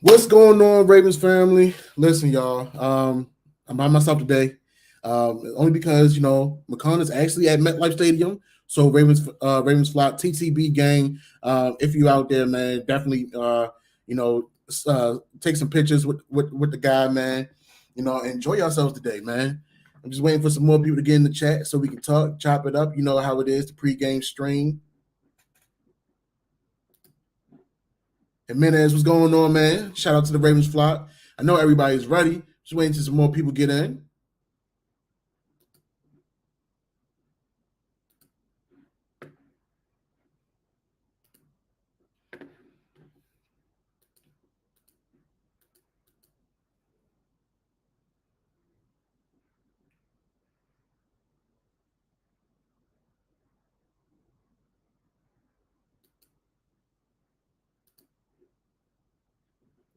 What's going on, Ravens family? Listen, y'all. I'm by myself today, only because McCon is actually at MetLife Stadium. So Ravens flock TTB gang. If you out there, man, definitely you know take some pictures with the guy, man. Enjoy yourselves today, man. I'm just waiting for some more people to get in the chat so we can talk, chop it up. You know how it is, the pregame stream. Jimenez, what's going on, man? Shout out to the Ravens flock. I know everybody's ready. Just waiting till some more people get in.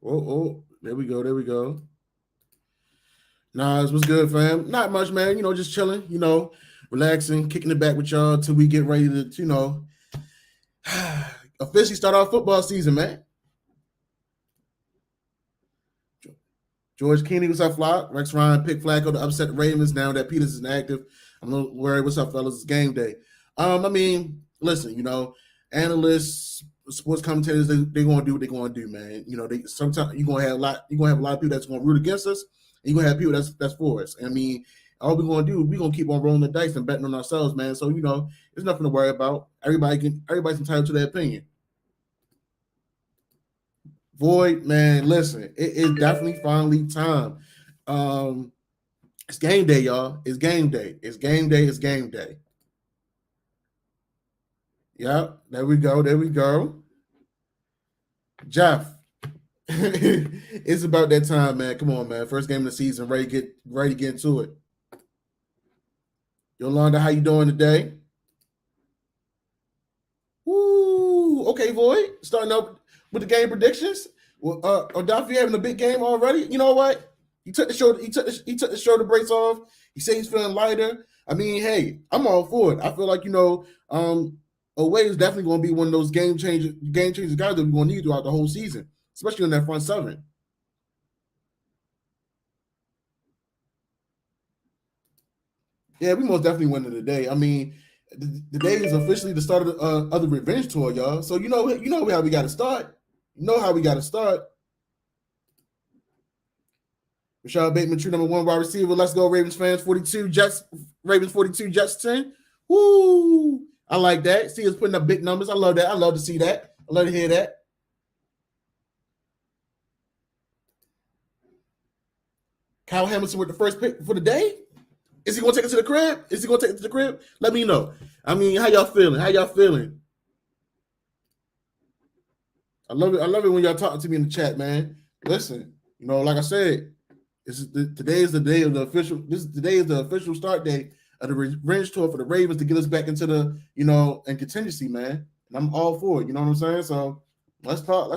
Oh, there we go. There we go. Nas, what's good, fam? Not much, man. Just chilling, relaxing, kicking it back with y'all till we get ready to, officially start our football season, man. George Kennedy, what's up, Flock? Rex Ryan, pick Flacco to upset the Ravens now that Peters is inactive. I'm a little worried. What's up, fellas? It's game day. Listen, analysts, sports commentators, they're gonna do what they're gonna do, man. They sometimes you're gonna have a lot of people that's gonna root against us, and you're gonna have people that's for us. All we're gonna do, we're gonna keep on rolling the dice and betting on ourselves, man. So there's nothing to worry about. Everybody's entitled to their opinion. Void, man, listen, it is definitely finally time. It's game day, y'all. It's game day. It's game day. It's game day. Yep, there we go. There we go. Jeff, it's about that time, man. Come on, man. First game of the season. Ready to get into it. Yolanda, how you doing today? Woo. Okay, Void. Starting up with the game predictions. Well, Odafi having a big game already. You know what? He took the shoulder brace off. He said he's feeling lighter. Hey, I'm all for it. I feel like Oway is definitely going to be one of those game changers guys that we're going to need throughout the whole season, especially in that front seven. Yeah, we most definitely winning today. The day is officially the start of the revenge tour, y'all. So you know how we got to start. You know how we got to start. Rashad Bateman, true number one wide receiver. Let's go, Ravens fans. 42 Jets. Ravens 42 Jets 10. Woo! I like that. See us putting up big numbers. I love that. I love to see that. I love to hear that. Kyle Hamilton with the first pick for the day. Is he going to take it to the crib? Let me know. How y'all feeling? I love it when y'all talking to me in the chat, man. Listen, like I said, today is the day of the official. Today is the official start date of the revenge tour for the Ravens to get us back into the and contingency, man. And I'm all for it. You know what I'm saying? So let's talk.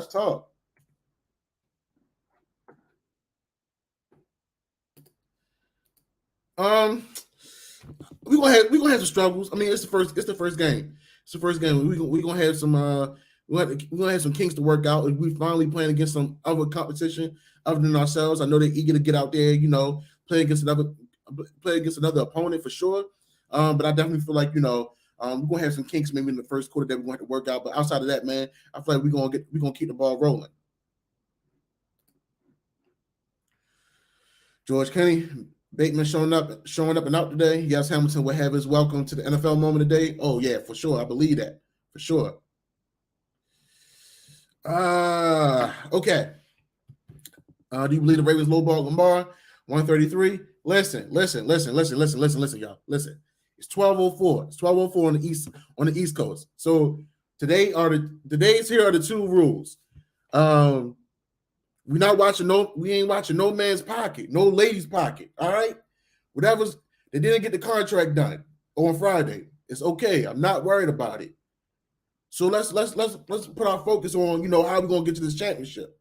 We're gonna have some struggles. It's the first game. It's the first game. We're gonna have some we're gonna have some kinks to work out. We finally playing against some other competition other than ourselves. I know they're eager to get out there, play against another opponent for sure. But I definitely feel like we're gonna have some kinks maybe in the first quarter that we're gonna have to work out. But outside of that, man, I feel like we're gonna keep the ball rolling. George Kenny, Bateman showing up and out today. Yes, Hamilton will have his welcome to the NFL moment today. Oh yeah, for sure. I believe that for sure. Okay. Do you believe the Ravens lowball Lamar 133? Listen, y'all. Listen. It's 12:04. It's 12:04 on the East Coast. So today the days here are the two rules. We ain't watching no man's pocket, no lady's pocket. All right. They didn't get the contract done on Friday. It's okay. I'm not worried about it. So let's put our focus on, how we're gonna get to this championship.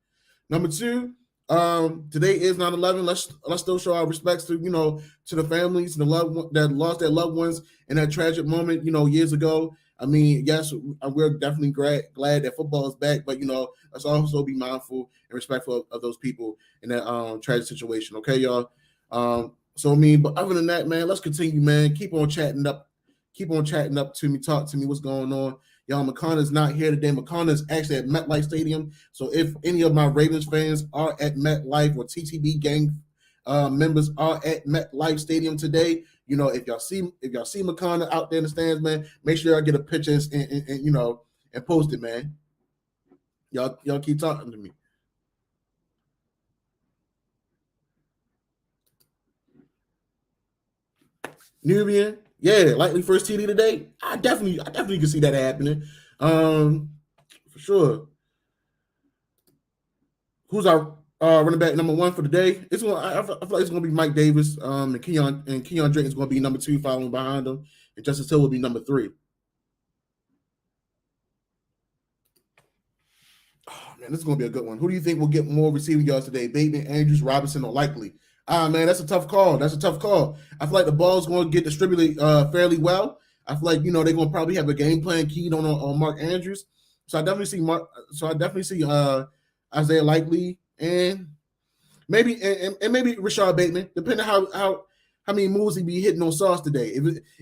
Number two, today is 9/11. Let's still show our respects to to the families and the loved one that lost their loved ones in that tragic moment, years ago. I mean, yes, we're definitely glad that football is back, but let's also be mindful and respectful of those people in that tragic situation. Okay, y'all. So I mean, but other than that, man, let's continue, man. Keep on chatting up to me, talk to me, what's going on. Y'all, McConnell's not here today. McConnell's actually at MetLife Stadium. So if any of my Ravens fans are at MetLife or TTB gang members are at MetLife Stadium today, if y'all see McConnell out there in the stands, man, make sure y'all get a picture and post it, man. Y'all keep talking to me. Nubian, yeah, likely first TD today. I definitely can see that happening. For sure. Who's our running back number one for the day? I feel like it's going to be Mike Davis. And Kenyon Drake is going to be number 2, following behind him, and Justice Hill will be number 3. Oh man, this is going to be a good one. Who do you think will get more receiving yards today? Bateman, Andrews, Robinson, or Likely? Man, that's a tough call. I feel like the ball's going to get distributed fairly well. I feel like they're going to probably have a game plan keyed on Mark Andrews. So I definitely see Isaiah Likely and maybe Rashad Bateman, depending on how many moves he be hitting on Sauce today.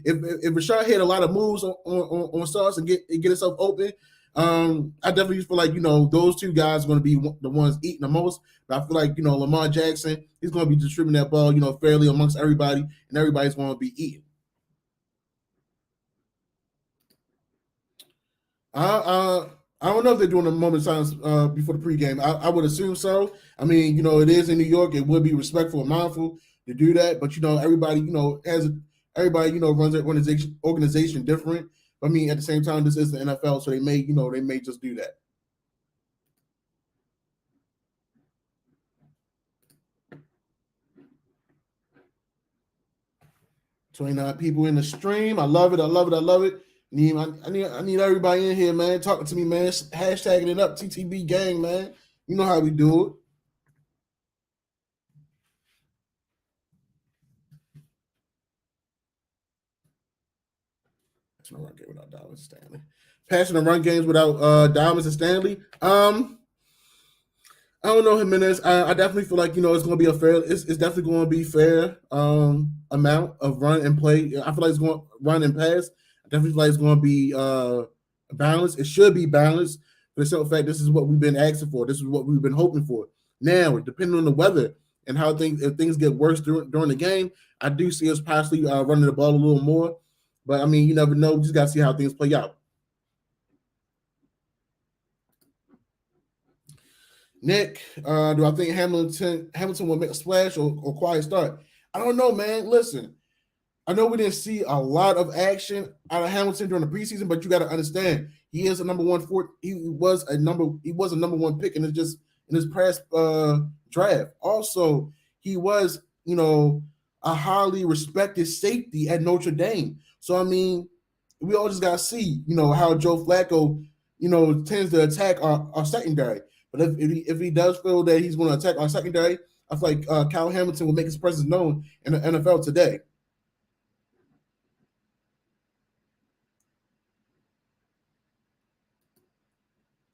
If Rashad hit a lot of moves on Sauce and get himself open, I definitely feel like those two guys are going to be the ones eating the most. But I feel like Lamar Jackson, he's going to be distributing that ball fairly amongst everybody, and everybody's going to be eating. I don't know if they're doing a moment of silence before the pregame. I would assume so. I mean, it is in New York. It would be respectful and mindful to do that. But everybody, runs their organization different. I mean, at the same time, this is the NFL, so they may just do that. $29 people in the stream. I love it. I need everybody in here, man. Talking to me, man. Hashtagging it up, TTB gang, man. You know how we do it. Passing the run game without Diamonds and Stanley. Passing the run games without Diamonds and Stanley. I don't know, Jimenez. I definitely feel like it's going to be it's definitely going to be fair amount of run and play. I feel like it's going to run and pass. I definitely feel like it's going to be balanced. It should be balanced. For the simple fact, this is what we've been asking for. This is what we've been hoping for. Now, depending on the weather and if things get worse during the game, I do see us possibly running the ball a little more. But I mean, you never know. We just got to see how things play out. Nick, do I think Hamilton will make a splash or quiet start? I don't know, man. Listen, I know we didn't see a lot of action out of Hamilton during the preseason, but you got to understand he is a number one. He was a number one pick in his past draft. Also, he was a highly respected safety at Notre Dame. So I mean, we all just got to see how Joe Flacco tends to attack our secondary. But if he does feel that he's going to attack our secondary, I feel like Kyle Hamilton will make his presence known in the NFL today.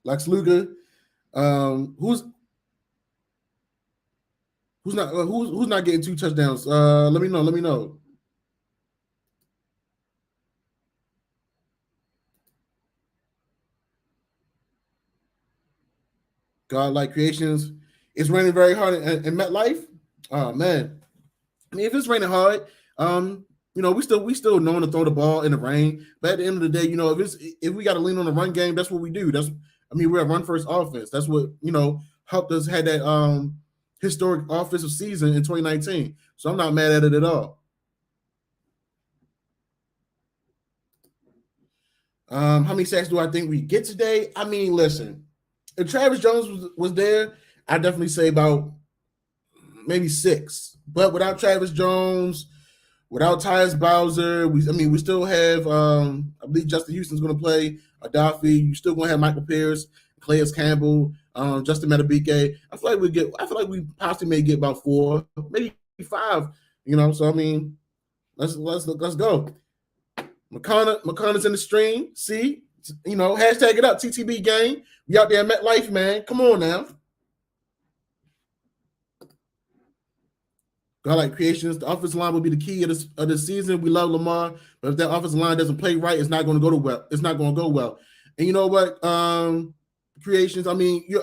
Lex Luger, who's not getting 2 touchdowns? Let me know. Godlike Creations. It's raining very hard in MetLife. Oh man, I mean, if it's raining hard, we still known to throw the ball in the rain. But at the end of the day, if we got to lean on the run game, that's what we do. We're a run first offense. That's what helped us had that historic offensive season in 2019. So I'm not mad at it at all. How many sacks do I think we get today? I mean, listen, if Travis Jones was there, I'd definitely say about maybe 6. But without Travis Jones, without Tyus Bowser, we still have I believe Justin Houston's going to play. Adafi, you still going to have Michael Pierce, Calais Campbell, Justin Metabike. I feel like we possibly may get about 4, maybe 5. So I mean, let's go. McConnell's in the stream. See, hashtag it up. TTB gang. We out there at MetLife, man. Come on now. Godlike Creations. The offensive line will be the key of the season. We love Lamar, but if that offensive line doesn't play right, it's not going to go well. It's not going to go well. And you know what, Creations? I mean, you're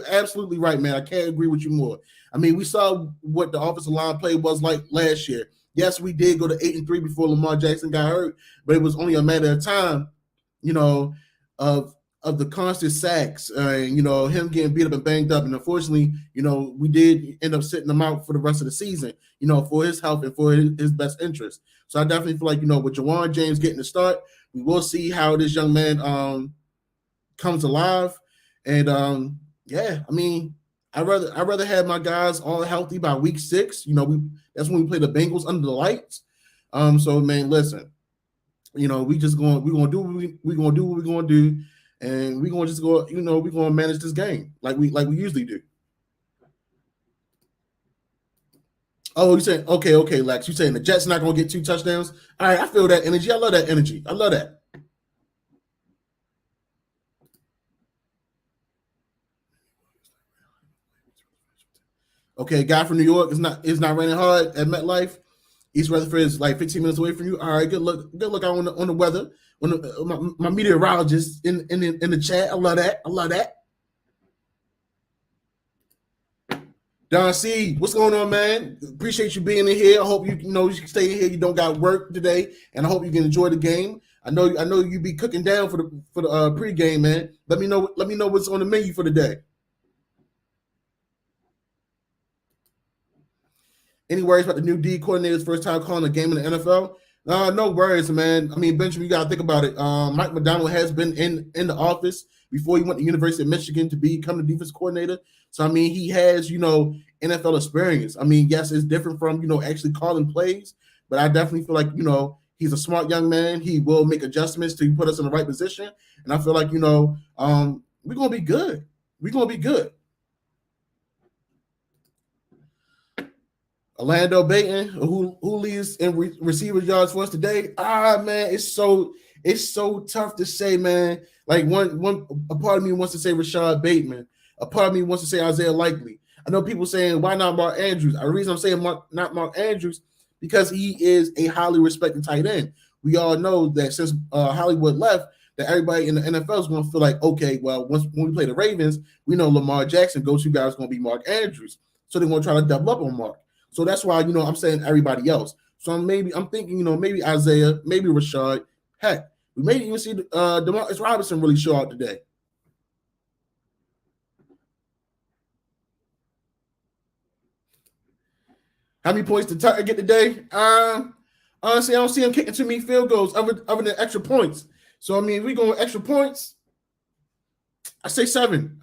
absolutely right, man. I can't agree with you more. I mean, we saw what the offensive line play was like last year. Yes, we did go to 8-3 before Lamar Jackson got hurt, but it was only a matter of time, of the constant sacks, him getting beat up and banged up. And unfortunately, we did end up sitting him out for the rest of the season, for his health and for his best interest. So I definitely feel like, with Jawan James getting the start, we will see how this young man comes alive. And I mean, I'd rather have my guys all healthy by week 6. That's when we play the Bengals under the lights. So man, listen, we're gonna do what we're gonna do, and we're gonna just go. We're gonna manage this game like we usually do. Oh, you saying okay, Lex? You saying the Jets not gonna get 2 touchdowns? All right, I feel that energy. I love that energy. I love that. Okay, guy from New York is not raining hard at MetLife. East Rutherford is like 15 minutes away from you. All right, good look out on the weather. My meteorologist in the chat. I love that. Don C, what's going on, man? Appreciate you being in here. I hope you can stay in here. You don't got work today, and I hope you can enjoy the game. I know you be cooking down for the pregame, man. Let me know what's on the menu for the day. Any worries about the new D coordinator's first time calling a game in the NFL? No worries, man. I mean, Benjamin, you got to think about it. Mike McDonald has been in the office before he went to University of Michigan to become the defense coordinator. So, I mean, he has, NFL experience. I mean, yes, it's different from, actually calling plays, but I definitely feel like, he's a smart young man. He will make adjustments to put us in the right position. And I feel like, we're going to be good. We're going to be good. Orlando Payton, who leads in receiver yards for us today? Man, it's so tough to say, man. Like a part of me wants to say Rashad Bateman. A part of me wants to say Isaiah Likely. I know people saying, why not Mark Andrews? The reason I'm saying not Mark Andrews, because he is a highly respected tight end. We all know that since Hollywood left, that everybody in the NFL is going to feel like, okay, well, when we play the Ravens, we know Lamar Jackson, go-to guy is going to be Mark Andrews. So they're going to try to double up on Mark. So that's why, I'm saying everybody else. So I'm thinking, maybe Isaiah, maybe Rashad. Heck, we may even see Demarcus Robinson really show out today. How many points did Tucker get today? Honestly, I don't see him kicking too many field goals other than extra points. So, I mean, if we go with extra points, I say 7.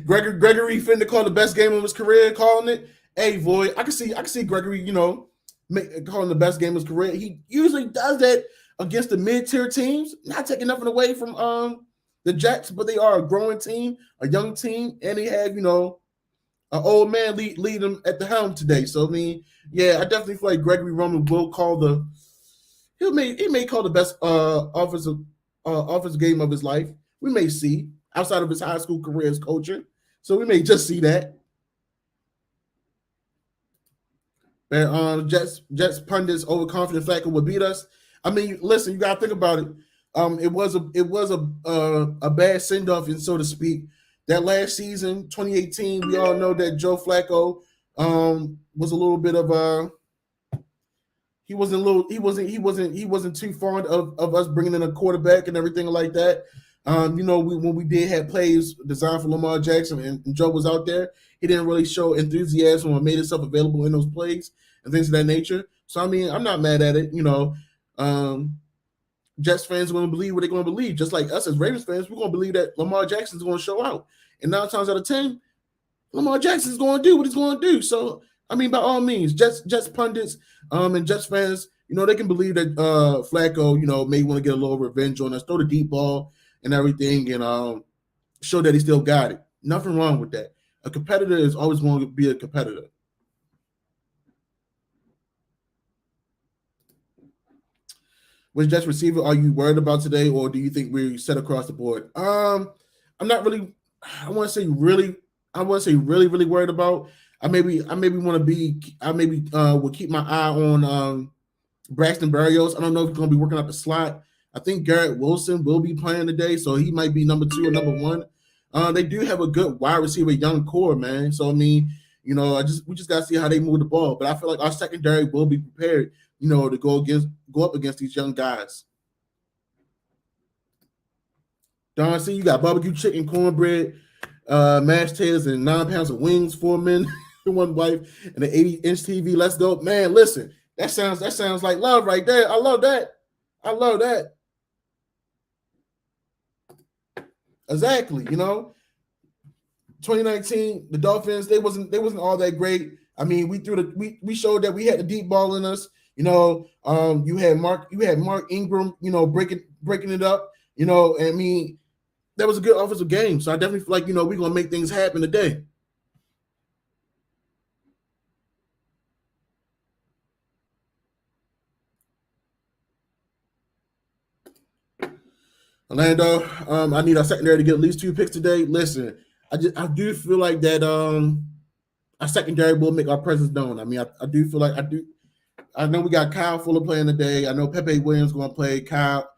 Gregory finna call the best game of his career, calling it. Hey, Void, I can see Gregory, calling the best game of his career. He usually does that against the mid-tier teams, not taking nothing away from the Jets, but they are a growing team, a young team, and they have, an old man lead them at the helm today. So I mean, yeah, I definitely feel like Gregory Roman will call he may call the best offensive game of his life. We may see outside of his high school career as coaching. So we may just see that. But Jets pundits overconfident Flacco would beat us. I mean, listen, you gotta think about it. It was a bad send-off, and so to speak. That last season, 2018, we all know that Joe Flacco was a little bit of he wasn't too fond of us bringing in a quarterback and everything like that. When we did have plays designed for Lamar Jackson and Joe was out there, he didn't really show enthusiasm or made himself available in those plays and things of that nature. So, I mean, I'm not mad at it. Jets fans are going to believe what they're going to believe. Just like us as Ravens fans, we're going to believe that Lamar Jackson is going to show out. And 9 times out of 10, Lamar Jackson is going to do what he's going to do. So, I mean, by all means, Jets pundits and Jets fans, they can believe that Flacco, may want to get a little revenge on us, throw the deep ball, and everything, and show that he still got it. Nothing wrong with that. A competitor is always going to be a competitor. Which Jets receiver are you worried about today, or do you think we're set across the board? I'm not really. I want to say really. I want to say really worried about. I maybe want to be. I maybe will keep my eye on Braxton Berrios. I don't know if he's going to be working out the slot. I think Garrett Wilson will be playing today, so he might be number 2 or number 1. They do have a good wide receiver, young core, man. So I mean, we just gotta see how they move the ball. But I feel like our secondary will be prepared, to go up against these young guys. Don, see, you got barbecue chicken, cornbread, mashed potatoes, and 9 pounds of wings, 4 men, 1 wife, and an 80-inch TV. Let's go, man. Listen, that sounds like love right there. I love that. Exactly. 2019, the Dolphins, they wasn't all that great. I mean, we showed that we had the deep ball in us. You had Mark Ingram, breaking it up. I mean, that was a good offensive game. So I definitely feel like, we're gonna make things happen today. Orlando, I need our secondary to get at least 2 picks today. Listen, I do feel like that our secondary will make our presence known. I mean, I do feel like I know we got Kyle Fuller playing today. I know Pepe Williams going to play. Kyle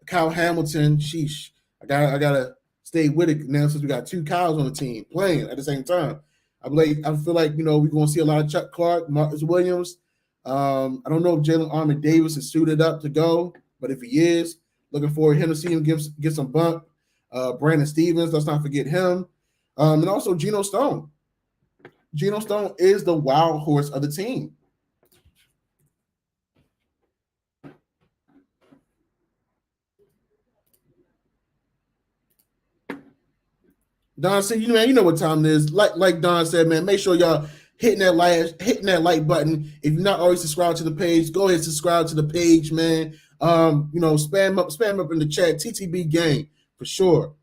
Hamilton. Sheesh, I gotta stay with it now since we got 2 Kyles on the team playing at the same time. I feel like we're going to see a lot of Chuck Clark, Marcus Williams. I don't know if Jalen Armour Davis is suited up to go, but if he is, looking forward to him to see him get some bump. Brandon Stevens, let's not forget him, and also Geno Stone. Geno Stone is the wild horse of the team. Don said, you know what time it is. Like Don said, man, make sure y'all hitting that like button. If you're not already subscribed to the page, go ahead and subscribe to the page, man. Spam up in the chat, TTB game for sure.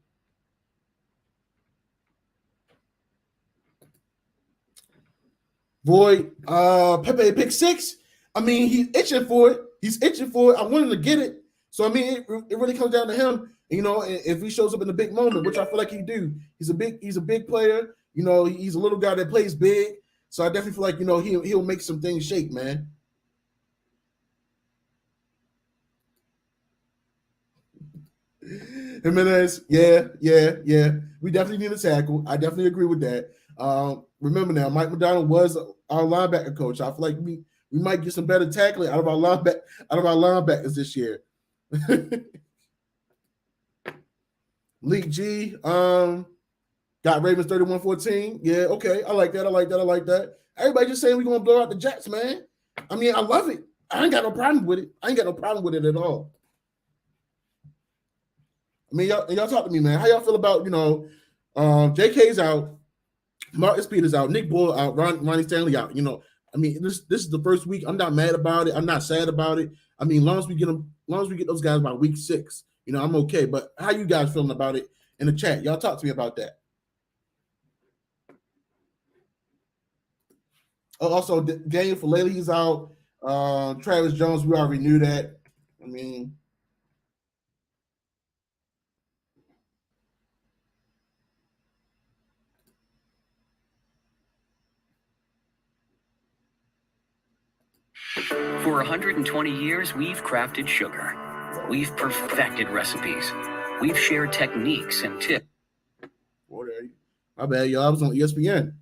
Boy, Pepe pick 6. I mean, he's itching for it. I want him to get it. So I mean, it really comes down to him. If he shows up in a big moment, which I feel like he do. He's a big player. He's a little guy that plays big. So I definitely feel like he'll make some things shake, man. Jimenez, yeah. We definitely need a tackle. I definitely agree with that. Remember now, Mike McDonald was our linebacker coach. I feel like we might get some better tackling out of our linebackers this year. League G, got Ravens 31-14. Yeah, okay. I like that. Everybody just saying we're gonna blow out the Jets, man. I mean, I love it. I ain't got no problem with it at all. I mean, y'all talk to me, man. How y'all feel about, JK's out, Marcus Peters out, Nick Bull out, Ronnie Stanley out. I mean, this is the first week. I'm not mad about it. I'm not sad about it. I mean, long as we get those guys by week 6, I'm okay. But how you guys feeling about it in the chat? Y'all talk to me about that. Oh, also, Daniel Falele, he's out. Travis Jones, we already knew that. I mean, for 120 years, we've crafted sugar. We've perfected recipes. We've shared techniques and tips. My bad, y'all. I was on ESPN.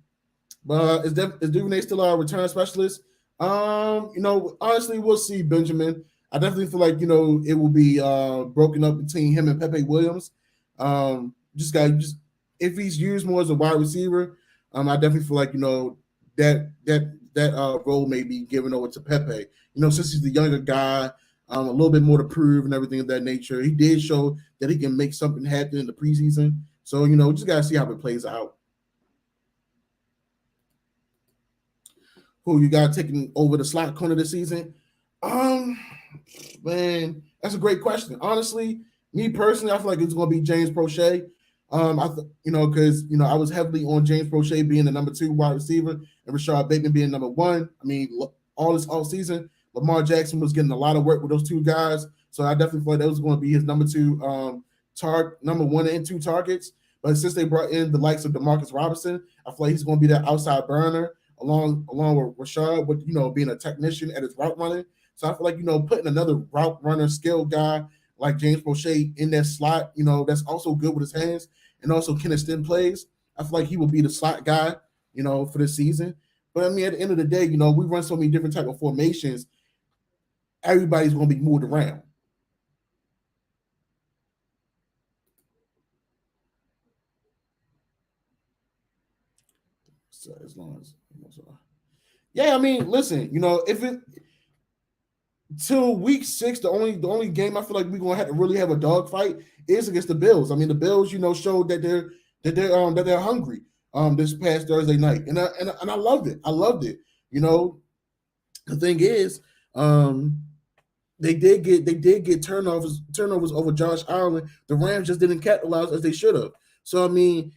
But is Duvernay still our return specialist? Honestly, we'll see, Benjamin. I definitely feel like, it will be broken up between him and Pepe Williams. If he's used more as a wide receiver, I definitely feel like, that role may be given over to Pepe. Since he's the younger guy, a little bit more to prove and everything of that nature. He did show that he can make something happen in the preseason. So, we just got to see how it plays out. Who you got taking over the slot corner this season? Man, that's a great question. Honestly, Me personally, I feel like it's going to be James Prochet. Because I was heavily on James Prochet being the number 2 wide receiver and Rashad Bateman being number 1. I mean, all this all season, Lamar Jackson was getting a lot of work with those 2 guys, so I definitely feel like that was going to be his number 2 number 1 and 2 targets. But since they brought in the likes of Demarcus Robinson, I feel like he's going to be that outside burner along with Rashad, with being a technician at his route running. So I feel like putting another route runner skill guy like James Prochet in that slot, that's also good with his hands and also can extend plays. I feel like he will be the slot guy, for this season. But I mean, at the end of the day, we run so many different type of formations. Everybody's going to be moved around. So as long as, yeah, I mean, listen, if it till week 6, the only game I feel like we're gonna have to really have a dogfight is against the Bills. I mean, the Bills, showed that they're hungry this past Thursday night, and I loved it. I loved it. The thing is, they did get turnovers over Josh Allen. The Rams just didn't capitalize as they should have. So I mean,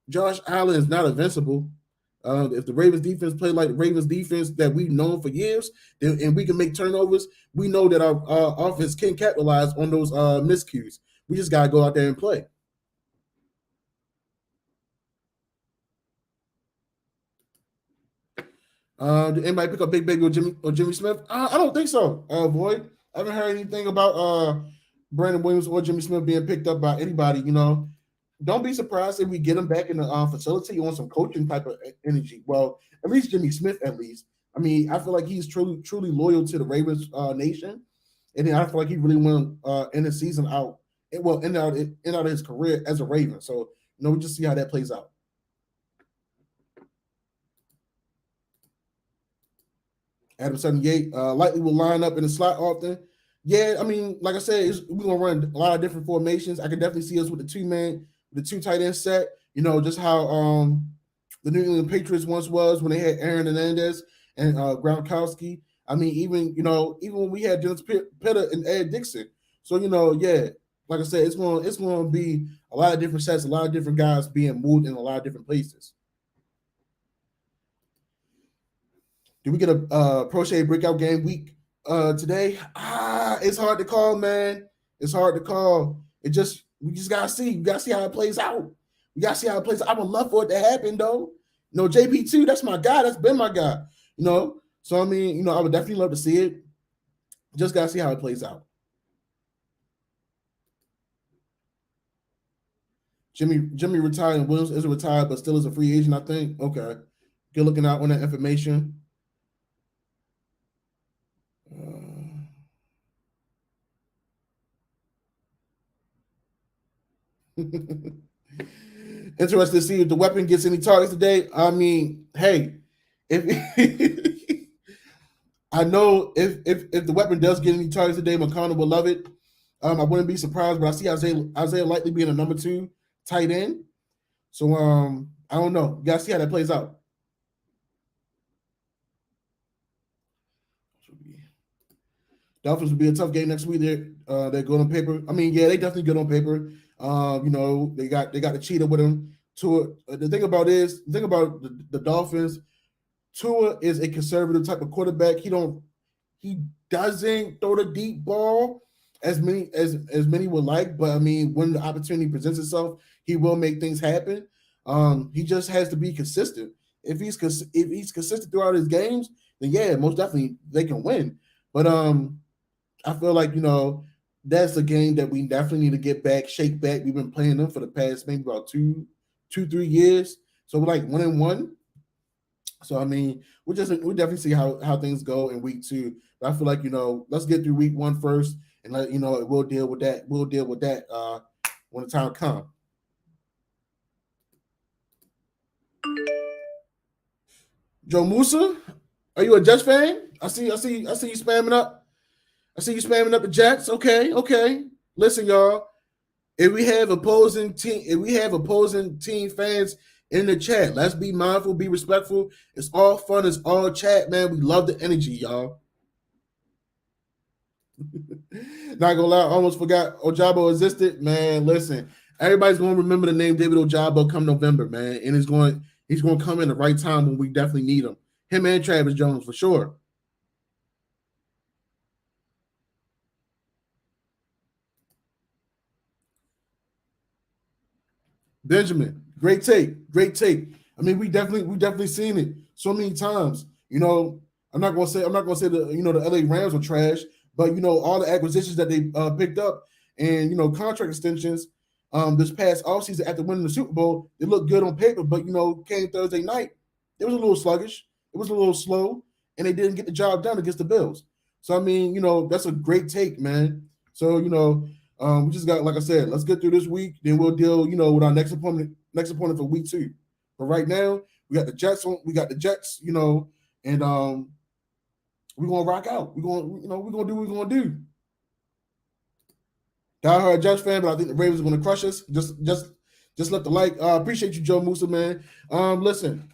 Josh Allen is not invincible. If the Ravens defense play like the Ravens defense that we've known for years, and we can make turnovers, we know that our offense can capitalize on those miscues. We just gotta go out there and play. Did anybody pick up Big Baby or Jimmy Smith? I don't think so, Boyd. I haven't heard anything about Brandon Williams or Jimmy Smith being picked up by anybody. Don't be surprised if we get him back in the facility on some coaching type of energy. Well, at least Jimmy Smith, at least. I mean, I feel like he's truly loyal to the Ravens nation, and then I feel like he really want to end the season out. End out of his career as a Raven. So we just see how that plays out. Adam 78 likely will line up in the slot often. Yeah, I mean, like I said, we're gonna run a lot of different formations. I can definitely see us with the 2-man, the 2 tight end set. Just how the New England Patriots once was when they had Aaron Hernandez and Gronkowski. I mean, even when we had Dennis Pitta and Ed Dixon. So yeah, like I said, it's going to be a lot of different sets, a lot of different guys being moved in a lot of different places. Do we get a Prochet breakout game week today? It's hard to call, man. It's hard to call. We just gotta see. We gotta see how it plays out. We gotta see how it plays out. I would love for it to happen, though. JP2, that's my guy. That's been my guy. So I mean, I would definitely love to see it. Just gotta see how it plays out. Jimmy retired and Williams isn't retired, but still is a free agent, I think. Okay. Good looking out on that information. Interested to see if the weapon gets any targets today. I mean, hey, if I know if the weapon does get any targets today, McConnell will love it. I wouldn't be surprised, but I see Isaiah likely being a number 2 tight end. So I don't know. You gotta see how that plays out. Dolphins will be a tough game next week. They're good on paper. I mean, yeah, they definitely good on paper. They got the cheetah with them. Tua. The thing about the Dolphins. Tua is a conservative type of quarterback. He doesn't throw the deep ball as many would like, but I mean, when the opportunity presents itself, he will make things happen. He just has to be consistent. If he's consistent throughout his games, then yeah, most definitely they can win. But I feel like that's a game that we definitely need to get back, shake back. We've been playing them for the past maybe about 2-3 years, so we're like 1-1. So I mean, we definitely see how things go in week 2. But I feel like let's get through week 1 first, and we'll deal with that. We'll deal with that when the time comes. Joe Musa, are you a Jets fan? I see you spamming up. I see you spamming up the Jets. Okay. Listen, y'all. If we have opposing team fans in the chat, let's be mindful, be respectful. It's all fun. It's all chat, man. We love the energy, y'all. Not gonna lie, I almost forgot Ojabo existed. Man, listen, everybody's gonna remember the name David Ojabo come November, man, and he's going to come in the right time when we definitely need him. Him and Travis Jones for sure. Benjamin, great take, great take. I mean, we definitely seen it so many times. I'm not gonna say the LA Rams were trash, but all the acquisitions that they picked up and contract extensions this past offseason after winning the Super Bowl, they looked good on paper, but came Thursday night, it was a little sluggish, it was a little slow, and they didn't get the job done against the Bills. So I mean, that's a great take, man. So we just got, like I said, let's get through this week. Then we'll deal, with our next opponent for week 2. But right now, we got the Jets. And we're gonna rock out. We're gonna do what we're gonna do. Die hard Jets fan, but I think the Ravens are gonna crush us. Just let the like. Appreciate you, Joe Musa, man. Listen,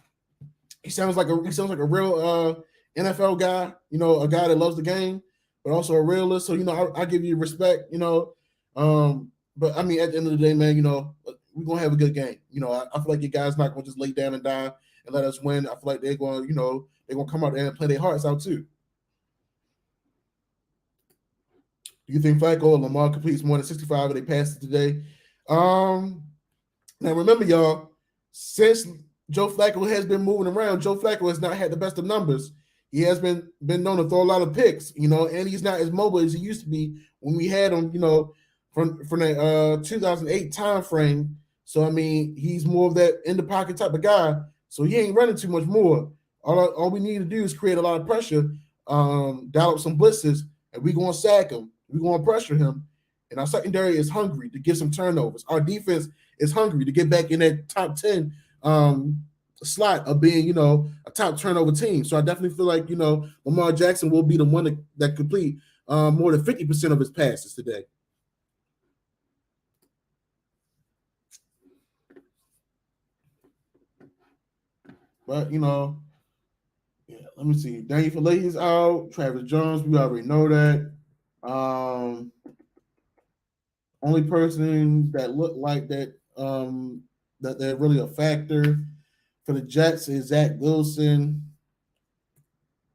he sounds like a real NFL guy. A guy that loves the game, but also a realist. So I give you respect. But I mean, at the end of the day, man, we're gonna have a good game. I feel like you guys not gonna just lay down and die and let us win. I feel like they're gonna come out there and play their hearts out too. Do you think Flacco or Lamar completes more than 65 of their passes today? Now remember, y'all, since Joe Flacco has been moving around, Joe Flacco has not had the best of numbers. He has been known to throw a lot of picks, and he's not as mobile as he used to be when we had him, from the 2008 time frame. So I mean, he's more of that in the pocket type of guy. So he ain't running too much more. All we need to do is create a lot of pressure, dial up some blitzes, and we're gonna sack him. We're gonna pressure him. And our secondary is hungry to get some turnovers. Our defense is hungry to get back in that top 10 slot of being, a top turnover team. So I definitely feel like, Lamar Jackson will be the one that complete more than 50% of his passes today. But yeah, let me see. Daniel Falahe's out. Travis Jones, we already know that. Only person that looked like that that they're really a factor for the Jets is Zach Wilson.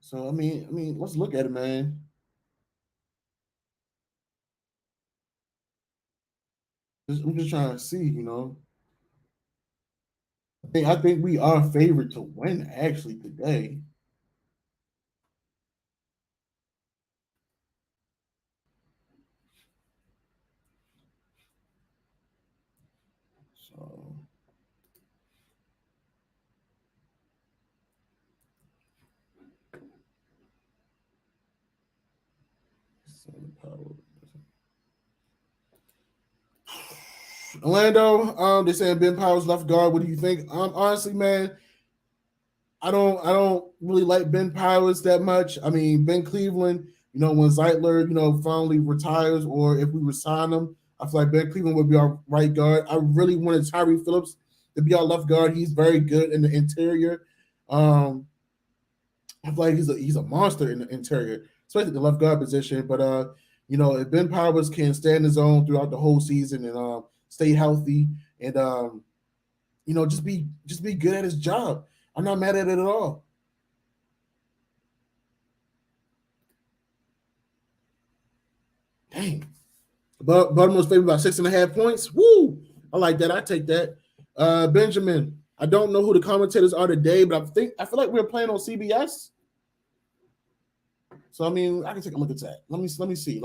So I mean, let's look at it, man. I'm just trying to see. I think we are favored to win actually today. So Orlando, they saying Ben Powers left guard. What do you think? Honestly, man, I don't really like Ben Powers that much. I mean, Ben Cleveland, when Zeitler, finally retires, or if we resign him, I feel like Ben Cleveland would be our right guard. I really wanted Tyree Phillips to be our left guard. He's very good in the interior. I feel like he's a monster in the interior, especially the left guard position. But if Ben Powers can stand his own throughout the whole season and stay healthy and just be good at his job, I'm not mad at it at all. Dang. But Baltimore's favored by 6.5 points. Woo! I like that. I take that. Benjamin, I don't know who the commentators are today, but I feel like we're playing on CBS. So I mean, I can take a look at that. Let me see.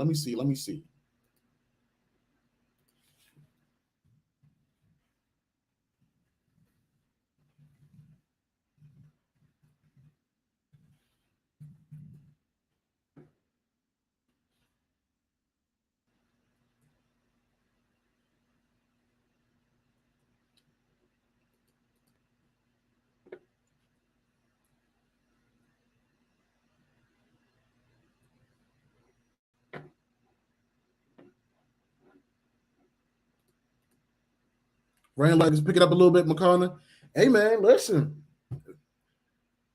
Rain like just pick it up a little bit, McConnell. Hey man, listen.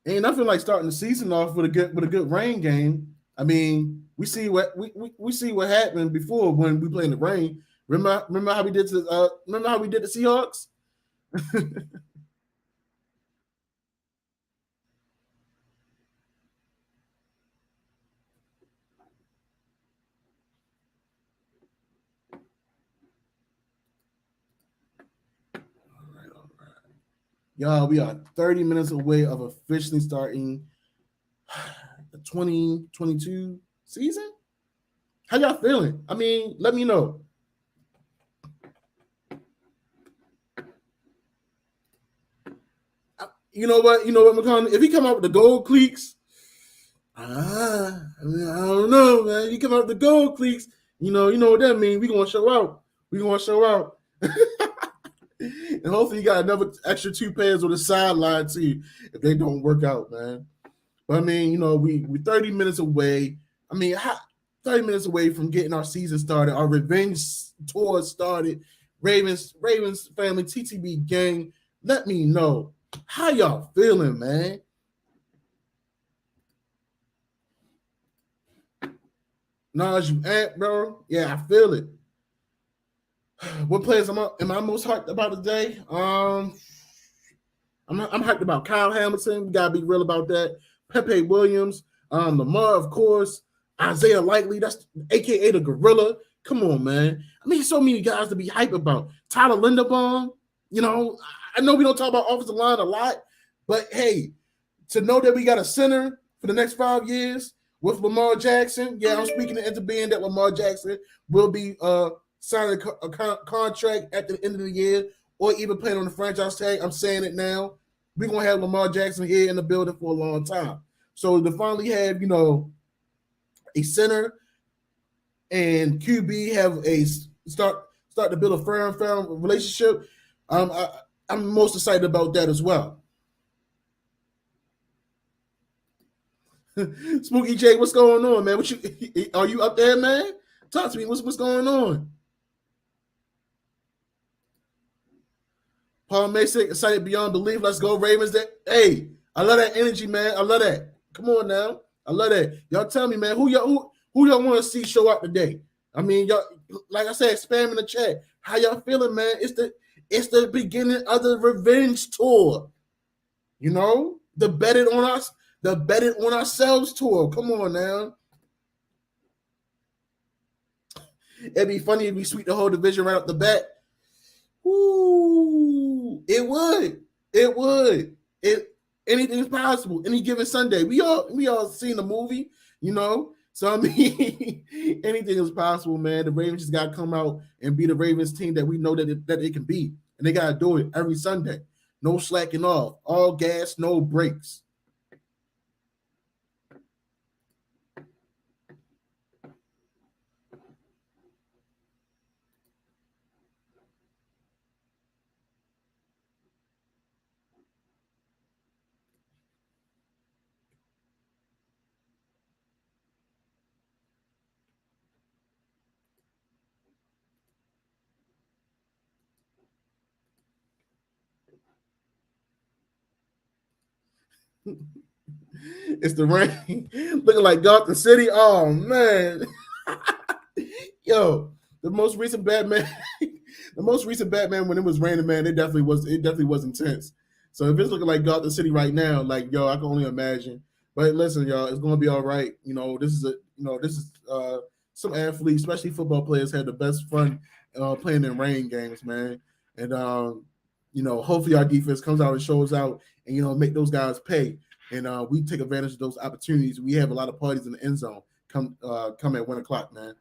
Ain't nothing like starting the season off with a good rain game. I mean, we see what happened before when we played in the rain. Remember how we did to remember how we did the Seahawks? All right. Y'all, we are 30 minutes away of officially starting the 2022 season. How y'all feeling? I mean, let me know. You know what, McConnell? If he come out with the gold cleats, I mean, I don't know, man. You come out with the gold cleats, you know what that means. We gonna show out. We gonna show out. And hopefully you got another extra 2 pairs on the sideline too if they don't work out, man. But I mean, we 30 minutes away. I mean, 30 minutes away from getting our season started, our revenge tour started. Ravens family, TTB gang, let me know how y'all feeling, man. Nas, you ain't, bro. Yeah, I feel it. What players am I most hyped about today? I'm hyped about Kyle Hamilton. We gotta be real about that. Pepe Williams, Lamar, of course. Isaiah Likely, that's AKA the Gorilla. Come on, man. I mean, so many guys to be hyped about. Tyler Linderbaum. I know we don't talk about offensive line a lot, but hey, to know that we got a center for the next 5 years with Lamar Jackson. Yeah, I'm speaking into being that Lamar Jackson will be signing a contract at the end of the year or even playing on the franchise tag. I'm saying it now. We're going to have Lamar Jackson here in the building for a long time. So to finally have, a center and QB have a start to build a firm relationship, I'm most excited about that as well. Spooky J, what's going on, man? Are you up there, man? Talk to me. What's going on? Paul Mason, excited beyond belief. Let's go, Ravens. Hey, I love that energy, man. I love that. Come on now. I love that. Y'all tell me, man, who y'all want to see show up today? I mean, y'all, like I said, spam in the chat. How y'all feeling, man? It's the beginning of the revenge tour. The betting on ourselves tour. Come on now. It'd be funny if we sweep the whole division right up the bat. Ooh, it would. Anything's possible. Any given Sunday. We all seen the movie, So I mean, anything is possible, man. The Ravens just gotta come out and be the Ravens team that we know that they can be, and they gotta do it every Sunday. No slacking off. All gas, no brakes. It's the rain looking like Gotham City. Oh man. Yo, the most recent Batman when it was raining, man, it definitely was intense. So if it's looking like Gotham City right now, like yo, I can only imagine. But listen, y'all, it's gonna be all right. This is some athletes, especially football players, had the best fun playing in rain games, man. And hopefully our defense comes out and shows out and make those guys pay. And we take advantage of those opportunities. We have a lot of parties in the end zone come at 1:00, man.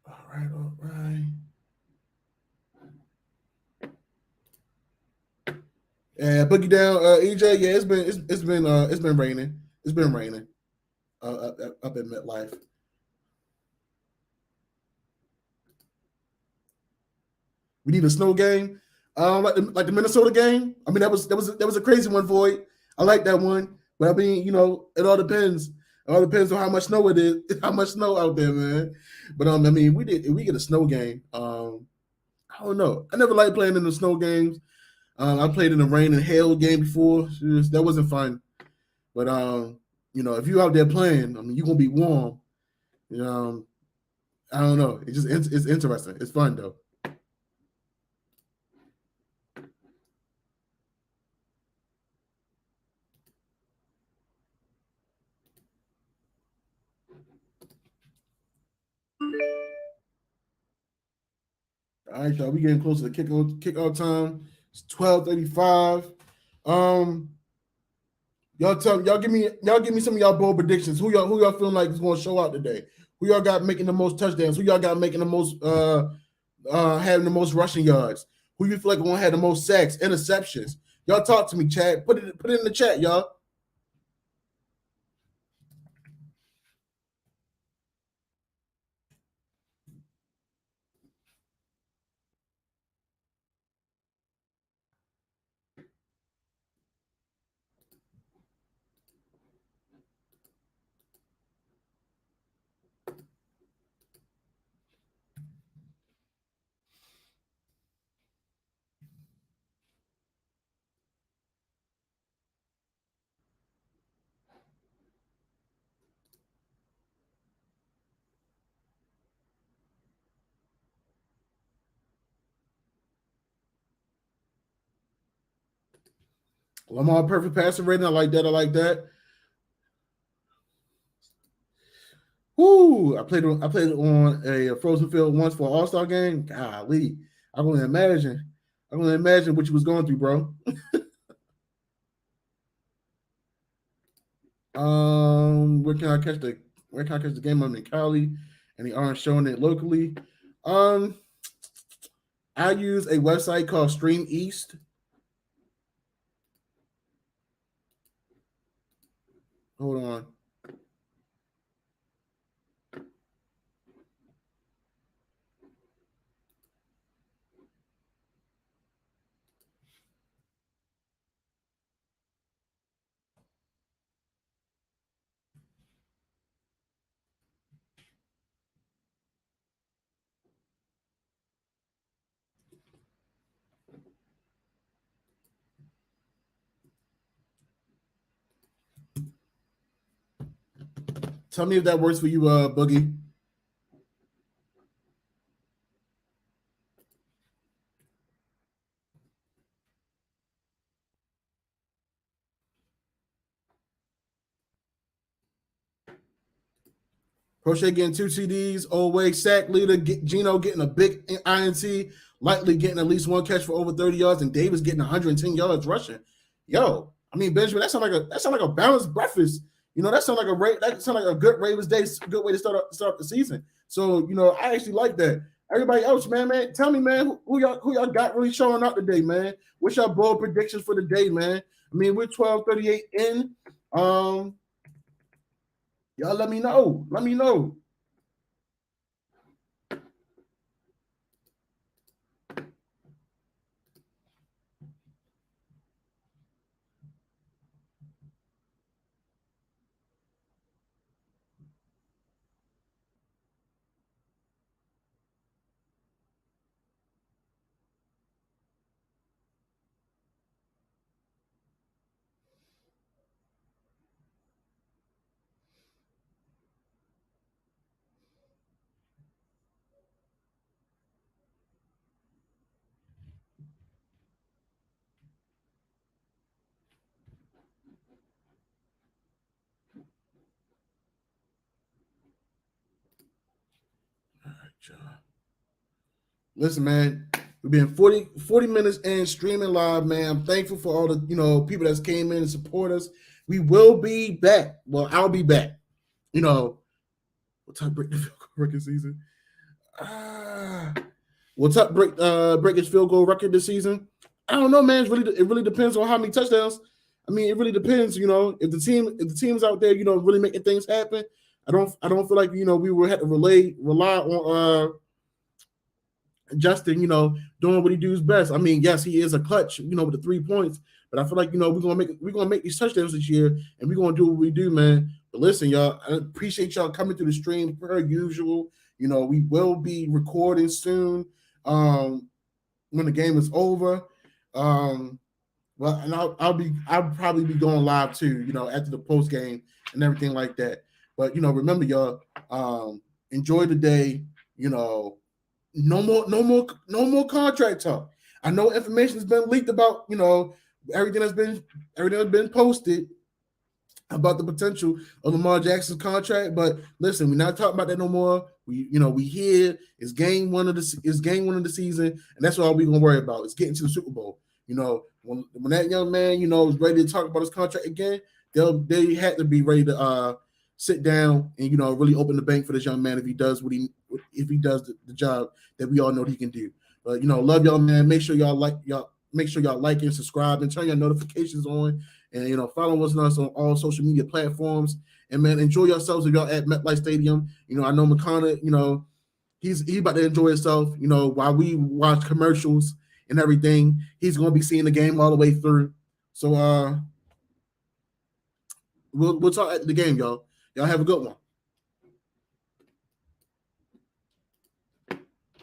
All right. Yeah, boogie down, EJ. Yeah, it's been raining. It's been raining up at MetLife. We need a snow game, like the Minnesota game. I mean, that was a crazy one, Void. I like that one, but I mean, it all depends. all depends on how much snow it is, how much snow out there, man. But I mean, we get a snow game. I don't know. I never liked playing in the snow games. I played in the rain and hail game before. That wasn't fun. But if you out there playing, I mean, you're gonna be warm. I don't know. It's interesting. It's fun though. All right, y'all. We getting close to the kickoff time. It's 12:35. Y'all give me some of y'all bold predictions. Who y'all feeling like is going to show out today? Who y'all got making the most touchdowns? Who y'all got making the most having the most rushing yards? Who you feel like going to have the most sacks, interceptions? Y'all talk to me, Chad. Put it in the chat, y'all. Lamar perfect passer rating. I like that. Woo! I played on a frozen field once for an All-Star game. Golly, I'm gonna imagine what you was going through, bro. Where can I catch the game? I'm in Cali, and they aren't showing it locally. I use a website called Stream East. Hold on. Tell me if that works for you, Boogie. Crochet getting 2 CDs, Olway sack leader, Gino getting a big INT, Likely getting at least one catch for over 30 yards, and Davis getting 110 yards rushing. Yo, I mean, Benjamin, that sounds like a balanced breakfast. That sounds like a good Ravens day, good way to start the season. So, I actually like that. Everybody else, man, tell me, man, who y'all got really showing up today, man? What's your bold predictions for the day, man? I mean, we're 12:38 in. Y'all let me know. Listen, man, we've been 40 minutes in streaming live, man. I'm thankful for all the people that's came in and support us. We will be back. Well, I'll be back. What time break the record season? What's up? Break his field goal record this season? I don't know, man. It really depends on how many touchdowns. I mean, it really depends. If the team's out there, really making things happen. I don't feel like we will have to rely on Justin, doing what he does best. I mean, yes, he is a clutch, with the 3 points, But I feel like we're gonna make these touchdowns this year, and we're gonna do what we do, man. But listen, y'all, I appreciate y'all coming through the stream per usual. We will be recording soon. When the game is over. Well, and I'll probably be going live too, after the post game and everything like that. But remember, y'all, enjoy the day. No more contract talk. I know information has been leaked about everything that's been posted about the potential of Lamar Jackson's contract, but listen, we're not talking about that no more. We here. It's game one of the season, and that's all we're gonna worry about. Is getting to the Super Bowl. When that young man is ready to talk about his contract again, they had to be ready to sit down and really open the bank for this young man if he does the job that we all know he can do. But love y'all, man. Make sure y'all like and subscribe and turn your notifications on. And follow us on all social media platforms. And man, enjoy yourselves if y'all at MetLife Stadium. I know McConnell, he's about to enjoy himself, while we watch commercials and everything. He's gonna be seeing the game all the way through. So we'll talk at the game, y'all. Y'all have a good one.